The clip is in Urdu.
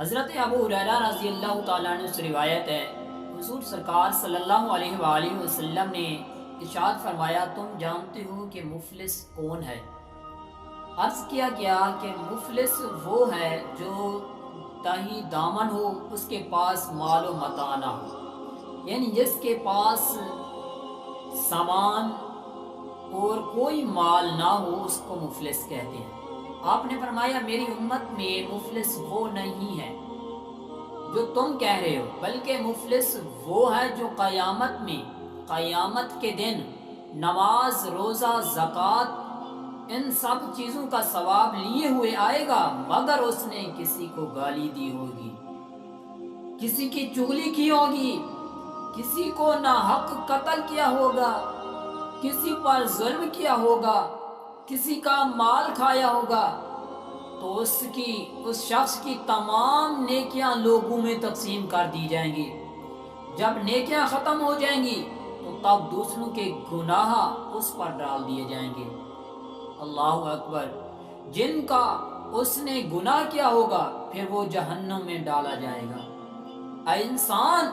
حضرت ابو ہریرہ رضی اللہ تعالیٰ عنہ سے روایت ہے، حضور سرکار صلی اللہ علیہ وآلہ وسلم نے ارشاد فرمایا، تم جانتے ہو کہ مفلس کون ہے؟ عرض کیا گیا کہ مفلس وہ ہے جو تہی دامن ہو، اس کے پاس مال و متاع نہ ہو، یعنی جس کے پاس سامان اور کوئی مال نہ ہو اس کو مفلس کہتے ہیں۔ آپ نے فرمایا میری امت میں مفلس وہ نہیں ہے جو تم کہہ رہے ہو، بلکہ مفلس وہ ہے جو قیامت میں، قیامت کے دن نماز، روزہ، زکوٰۃ، ان سب چیزوں کا ثواب لیے ہوئے آئے گا، مگر اس نے کسی کو گالی دی ہوگی، کسی کی چغلی کی ہوگی، کسی کو ناحق قتل کیا ہوگا، کسی پر ظلم کیا ہوگا، کسی کا مال کھایا ہوگا، تو اس شخص کی تمام نیکیاں لوگوں میں تقسیم کر دی جائیں گی۔ جب نیکیاں ختم ہو جائیں گی تو تب دوسروں کے گناہ اس پر ڈال دیے جائیں گے۔ اللہ اکبر! جن کا اس نے گناہ کیا ہوگا پھر وہ جہنم میں ڈالا جائے گا۔ اے انسان،